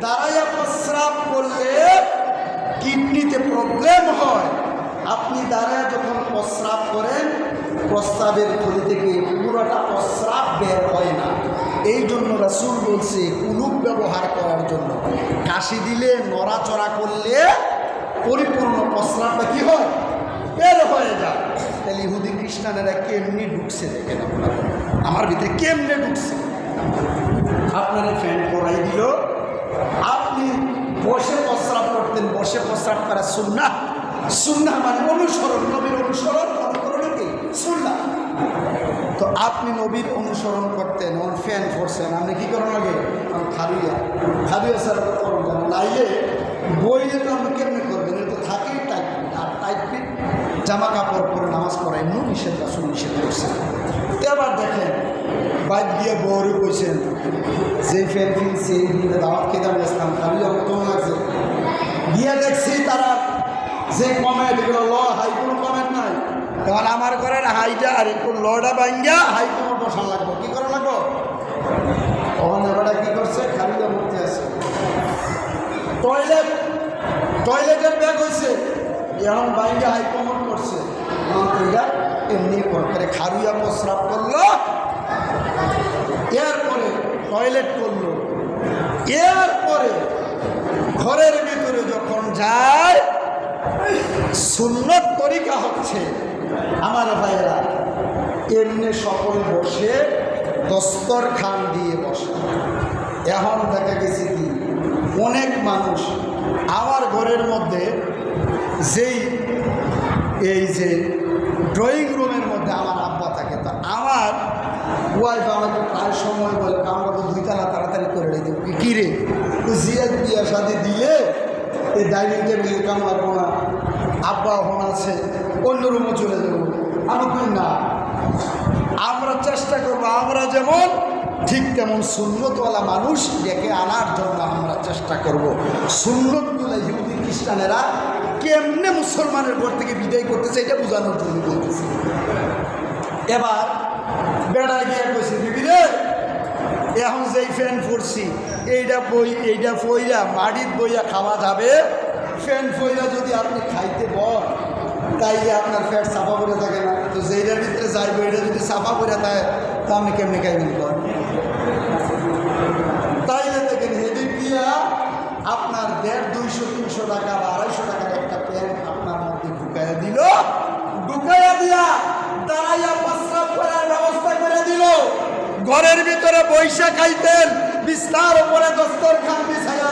দাঁড়াইয়া প্রস্রাব করলে কিডনিতে প্রবলেম হয়। আপনি দাঁড়ায় যখন প্রস্রাব করেন, প্রস্রাবের থলি থেকে পুরোটা প্রস্রাব বের হয় না। এই জন্য রাসূল বলছে কুলুপ ব্যবহার করার জন্য। কাশি দিলে, নড়াচড়া করলে পরিপূর্ণ প্রস্রাবটা কি হয়? বের হয়ে যায়। তাহলে ইহুদি খ্রিস্টানেরা কেমনি ঢুকছে দেখেন আপনারা, আমার ভিতরে কেমনে ঢুকছে। আপনারা ফ্যান করাই দিল, আপনি বসে প্রস্রাব করতেন, বসে প্রস্রাব করা সুন্নাহ। সুন্নাহ মানে অনুসরণ, নবীর অনুসরণ, অনুকরণ কি? সুন্নাহ। তো আপনি নবীর অনুসরণ করতেন, ওর ফ্যান করছেন, আপনি কী করেন? লাগে খাবিয়া স্যার করবেন, নাইলে বইলে তো আপনি কেমনি করবেন? এটা তো থাকেই টাইট ফিট। আর টাইট ফিট জামা কাপড় পরে নামাজ পড়ায় নিষেধ, রাসূল নিষেধ করছেন। তো আবার দেখেন বাইক দিয়ে বউরে কইছেন যে ফ্যান ফিনছে, এই দিনে দাওয়াত খেতাম আসলাম, খাবিয়া কেমন লাগছে? গিয়ে দেখছি তারা যে কমেন্ট, এগুলো হাই কোনো কমেন্ট নাই। তখন আমার ঘরের হাইটা আর একটু লটা ভাঙ্গা হাই কোনো বসান লাগবো। কী করা লাগবো? তখন এবারটা কী করছে? খাবিয়া মূর্তি আছে, টয়লেটের ব্যাগ হয়েছে, এখন ভাঙ্গা হাই কমন করছে। এটা এমনি করে খারুয়া প্রস্রাব করলো, এরপরে টয়লেট করলো, এরপরে ঘরের ভিতরে যখন যায়, সুন্নত তরিকা হচ্ছে আমার ভাইরা এমনি সকলে বসে দস্তরখান দিয়ে বসে। এখন দেখা গেছে কি অনেক মানুষ, আমার ঘরের মধ্যে এই যে ড্রয়িং রুমের মধ্যে আমার আব্বা থাকে, তো আমার ওয়াইফ আমাকে প্রায় সময় বলে আমরা তো 2 তালা তাড়াতাড়ি করে রেখে দেবো। কী রে, জিয়াদ বিয়ার সাথে দিলে এই ডাইনিং টেবিলে কাম লাগবো না, আব্বা ওখানে আছে, অন্য রুমে চলে যাবো। আমি কই না, আমরা চেষ্টা করবো আমরা যেমন ঠিক তেমন সুন্নতওয়ালা মানুষ ডেকে আনার জন্য আমরা চেষ্টা করব। সুন্নতগুলো ইহুদি খ্রিস্টানেরা কেমনে মুসলমানের ঘর থেকে বিদায় করতেছে এটা বোঝানোর জন্য বলতেছে। এবার বেড়া গিয়ে কইছে বিবি রে, এখন যেই ফ্যান পড়ছি এইটা ফইরা মাটির বইয়া খাওয়া যাবে। ফ্যান ফইরা যদি আপনি খাইতে বল তাইলে আপনার ফ্যাট সাফা করে থাকে না, তো যেইটার ভিতরে যাইবে এটা যদি সাফা করে থাকে তা আপনি কেমনি খাইবেন বল? তাইলে দেখেন হেদিক দিয়া আপনার 150-200-300 টাকা বা 250 টাকার একটা প্যান্ট আপনার মধ্যে ঢুকাইয়া দিল, ঢুকাইয়া দিয়া দাঁড়াইয়া প্রস্রাব করার ব্যবস্থা করে দিল। ঘরের ভিতরে বৈশা খাইতেন, বিছনার উপরে দস্তরখান বিছায়া,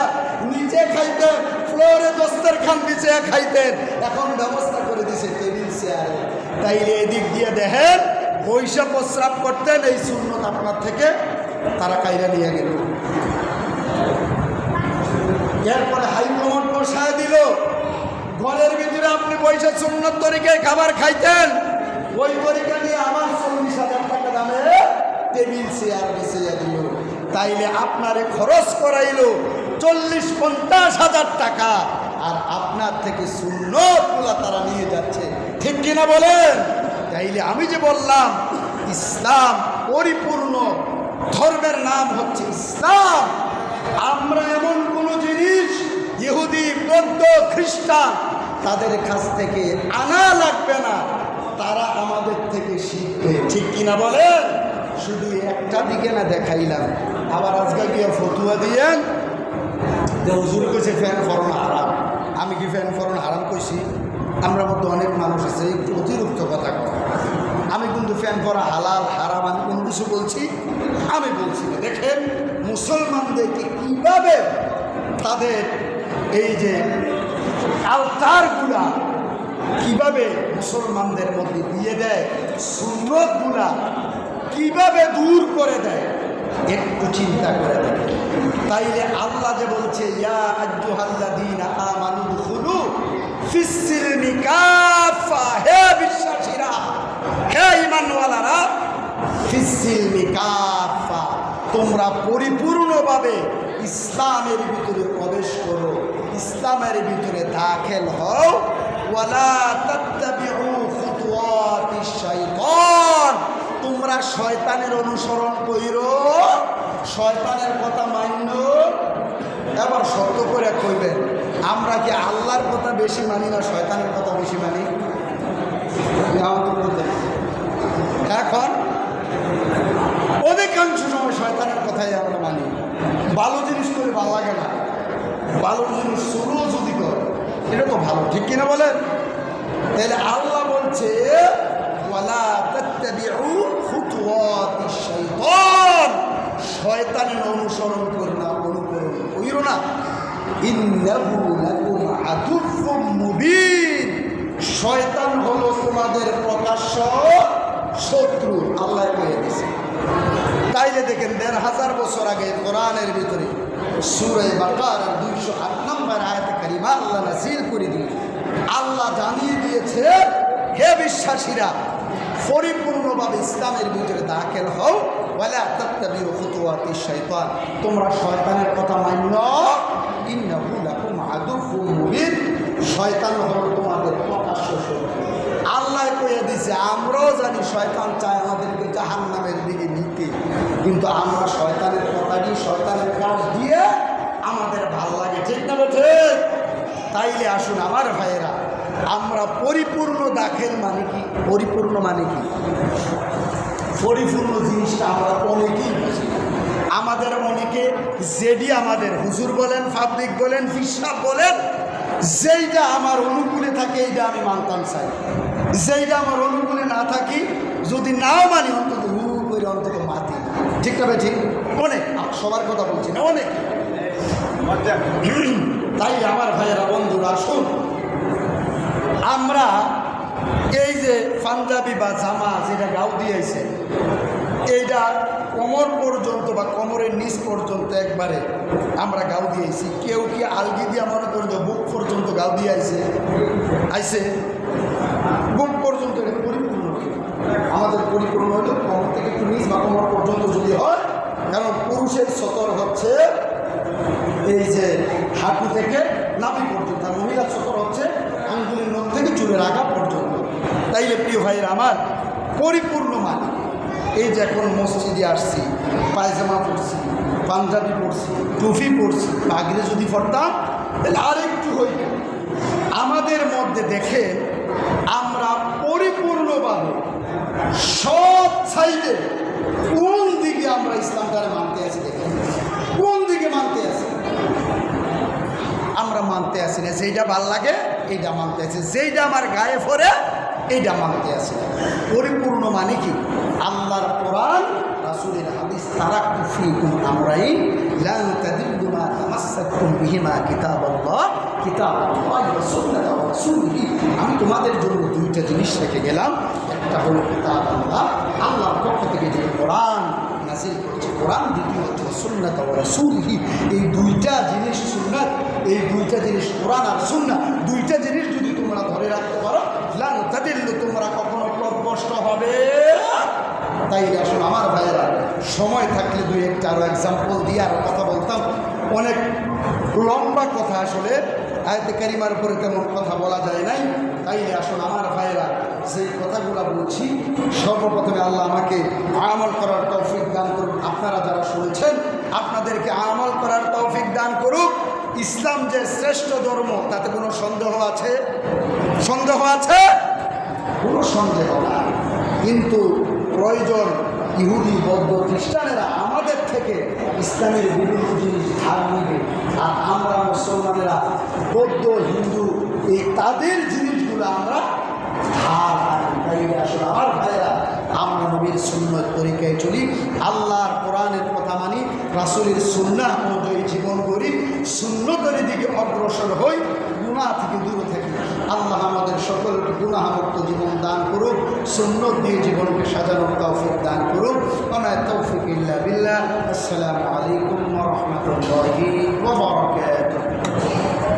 নিচে খাইতেন ফ্লোরে দস্তরখান বিছায়া খাইতেন। এখন ব্যবস্থা করে দিছে টেবিল চেয়ারে। তাইলে এদিক দিয়ে দেখেন বৈশা প্রস্রাব করতেন, এই সুন্নত আপনার থেকে তারা কাইরা নিয়ে গেল। এরপরে হাইকমান্ড বসায় দিল, ঘরের ভিতরে আপনি বৈশা সুন্নত তরিকায় খাবার খাইতেন, ওই তরিকা নিয়ে আবার 40,000 টাকা দামে টেবিল চেয়ার বিছিয়ে দিল। তাইলে আপনারে খরচ করাইলো 40-50,000 টাকা, আর আপনার থেকে সুন্নতগুলা তারা নিয়ে যাচ্ছে। ঠিক কিনা বলেন? তাইলে আমি যে বললাম ইসলাম পরিপূর্ণ ধর্মের নাম হচ্ছে ইসলাম। আমরা এমন কোনো জিনিস ইহুদি, বৌদ্ধ, খ্রিস্টান তাদের কাছ থেকে আনা লাগবে না, তারা আমাদের থেকে শিখবে। ঠিক কিনা বলেন? শুধু একটা দিকে না দেখাইলাম, আবার আজকে গিয়ে ফতুয়া দিয়েন যে হুজুর কইছে ফ্যান ফরন হারাম। আমি কি ফ্যান ফরন হারাম কইছি? আমরা মধ্যে অনেক মানুষ আছে একটু অতিরিক্ত কথা কয়। আমি কিন্তু ফ্যান পরা হালাল হারাম আমি কোনো কিছু বলছি? আমি বলছি না। দেখেন মুসলমানদেরকে কীভাবে তাদের এই যে আলতারগুলা কিভাবে মুসলমানদের মধ্যে দিয়ে দেয়, সুন্নতগুলা কিভাবে দূর করে দেয়, একটু চিন্তা করে দেয়। তাইলে আল্লাহ যে বলছে ইয়া আইয়ুহাল্লাযীনা আমানু দুখুলু ফিস-সিলমি কাফা, হে বিশ্বাসীরা, হে ঈমানওয়ালারা, ফিস-সিলমি কাফা, তোমরা পরিপূর্ণভাবে ইসলামের ভিতরে প্রবেশ করো, ইসলামের ভিতরে দাখিল হও। ওয়ালা তাত্তাবিউ খুতুওয়াতিশ শাইতান, তোমরা শয়তানের অনুসরণ কইরো, শয়তানের কথা মান্য। এবার সত্য করে কইবেন, আমরা কি আল্লাহর কথা বেশি মানি না শয়তানের কথা বেশি মানি? এখন অধিকাংশ সময় শয়তানের কথাই আমরা মানি। ভালো জিনিস করে ভালো লাগে না, ভালো জিনিস শুরু যদি করে এটা তো ভালো। ঠিক কিনা বলেন? তাহলে আল্লাহ বলছে ওয়ালা তাত্তাবিউ খুতুওয়াতিশ শাইতান, শয়তানের অনুসরণ করো না, অনুকরণ কইরো না। ইন্নাহু লাকুম আদুউম মুবিন, শয়তান হলো তোমাদের প্রকাশ্য শত্রু। আল্লাহ কয়ে দিয়েছে। তাইলে দেখেন ১৫০০ বছর আগে কোরআনের ভিতরে সূরা বাকারার ২০৮ নম্বর আয়াতে কারিমা আল্লাহ নাযিল করে দিলেন। আল্লাহ জানিয়ে দিয়েছে হে বিশ্বাসীরা, পরিপূর্ণভাবে ইসলামের ভিতরে দাখিল হও। ওয়ালা তাত্তাবিউ খুতুওয়াতিশ শাইতান, তোমরা শয়তানের কথা মান্য। ইন্নাহু লাকুম আদুউম মুবিন, শয়তান হলো তোমাদের প্রকাশ্য শত্রু। আল্লাহ কয়ে দিছে, আমরাও জানি শয়তান চায় আমাদেরকে জাহান্নামের দিকে নিতে, কিন্তু আমরা শয়তানের কথা দিয়ে, শয়তানের কাজ দিয়ে আমাদের ভাল লাগে। ঠিক না বেঠে? তাইলে আসুন আমার ভাইয়েরা, আমরা পরিপূর্ণ দাখিল মানে কি? পরিপূর্ণ মানে কি? পরিপূর্ণ জিনিসটা আমরা অনেকেই বুঝি। আমাদের অনেকে যেটি আমাদের হুজুর বলেন, পাবলিক বলেন, ফিসাব বলেন, যেইটা আমার অনুকূলে থাকে এইটা আমি মানতাম চাই, যেইটা আমার অনুকূলে না থাকি যদি নাও মানি অন্তত হু করে অন্তত মাতি। ঠিক না ভাই? ঠিক। অনেক, সবার কথা বলছি না, অনেক। তাই আমার ভাইয়েরা, বন্ধুরা, আসুন আমরা এই যে পাঞ্জাবি বা জামা যেটা গাও দিয়েছে, এইটা কোমর পর্যন্ত বা কোমরের নিচ পর্যন্ত একবারে আমরা গাও দিয়েছি। কেউ কি আলগি দিয়ে মনে করে যে বুক পর্যন্ত গাও দিয়ে আইছে বুক পর্যন্ত। এটা পরিপূর্ণ আমাদের পরিপূর্ণ হলো কোমর থেকে একটু নিচ বা কোমর পর্যন্ত যদি হয়, কারণ পুরুষের সতর হচ্ছে এই যে হাঁটু থেকে নাভি পর্যন্ত, আর মহিলার সতর হচ্ছে আঙ্গুলের নখ থেকে চুলের আগা পর্যন্ত। তাইলে প্রিয় ভাইয়ের আমার, পরিপূর্ণ মানে এই যে এখন মসজিদে আসছি, পায়জামা পরছি, পাঞ্জাবি পরছি, টুপি পরছি, পাগড়ি যদি পরতাম তাহলে আরেকটু হইত। আমাদের মধ্যে দেখেন আমরা পরিপূর্ণভাবে সব সাইডে কোন দিকে আমরা ইসলামটারে মানতে আছি, দেখেন কোন দিকে মানতে আছি। আমরা মানতে আসি না যেইটা ভাল লাগে এইটা মানতে আছি, যেইটা আমার গায়ে পড়ে এইটা মানতে আসি। পরিপূর্ণ মানে কি? আল্লাহর কোরআন, রাসূলের হাদিস তারাকতু ফীকুম আমরাইন লান তাদিল্লু মা তামাসসাকতুম বিহিমা কিতাবাল্লাহ ওয়া সুন্নাতা রাসূলিহি। আমি তোমাদের জন্য দুইটা জিনিস রেখে গেলাম, একটা হলো কিতাবাল্লাহ, আল্লাহর পক্ষ থেকে যে কোরআন নাযিল করেছে কোরআন, দ্বিতীয়ত সুন্নাত ওয়া রাসূলিহি। এই দুইটা জিনিস সুন্নাত, এই দুইটা জিনিস কোরআন আর সুন্নাহ, দুইটা জিনিস যদি তোমরা ধরে রাখতে পারো লান তাদিল্লু, তোমরা কখনো পথভ্রষ্ট হবে। তাই আসলে আমার ভাইয়েরা, সময় থাকলে দুই একটা আরও এক্সাম্পল দিয়ে আরও কথা বলতাম, অনেক লম্বা কথা, আসলে আয়াতে কারিমার উপরে তেমন কথা বলা যায় নাই। তাই আসলে আমার ভাইয়েরা, সেই কথাগুলো বলছি, সর্বপ্রথমে আল্লাহ আমাকে আমল করার তৌফিক দান করুক। আপনারা যারা শুনেছেন আপনাদেরকে আমল করার তৌফিক দান করুক। ইসলাম যে শ্রেষ্ঠ ধর্ম তাতে কোনো সন্দেহ আছে? সন্দেহ আছে? কোনো সন্দেহ না। কিন্তু প্রয়োজন ইহুদি, বৌদ্ধ, খ্রিস্টানেরা আমাদের থেকে ইসলামের বিভিন্ন জিনিস ধার নিবে, আর আমরা মুসলমানেরা বৌদ্ধ, হিন্দু এই তাদের জিনিসগুলো আমরা ধার আনি। তাই আসলে আমার ভাইয়েরা, আমরা নবীর সুন্নত তরিকায় চলি, আল্লাহর কোরআনের কথা মানি, রাসূলের সুন্নাহ অনুযায়ী জীবন করি, সুন্নতের দিকে অগ্রসর হই, গুনাহ থেকে দূরে থাকি। আল্লাহ আমাদের সকলকে গুনাহমুক্ত জীবন দান করুক, সুন্নত দিয়ে জীবনকে সাজানোর তৌফিক দান করুক। ওয়া তৌফিক ইল্লা বিল্লাহ। আসসালামু আলাইকুম ওয়া রাহমাতুল্লাহি ওয়া বারাকাতুহু।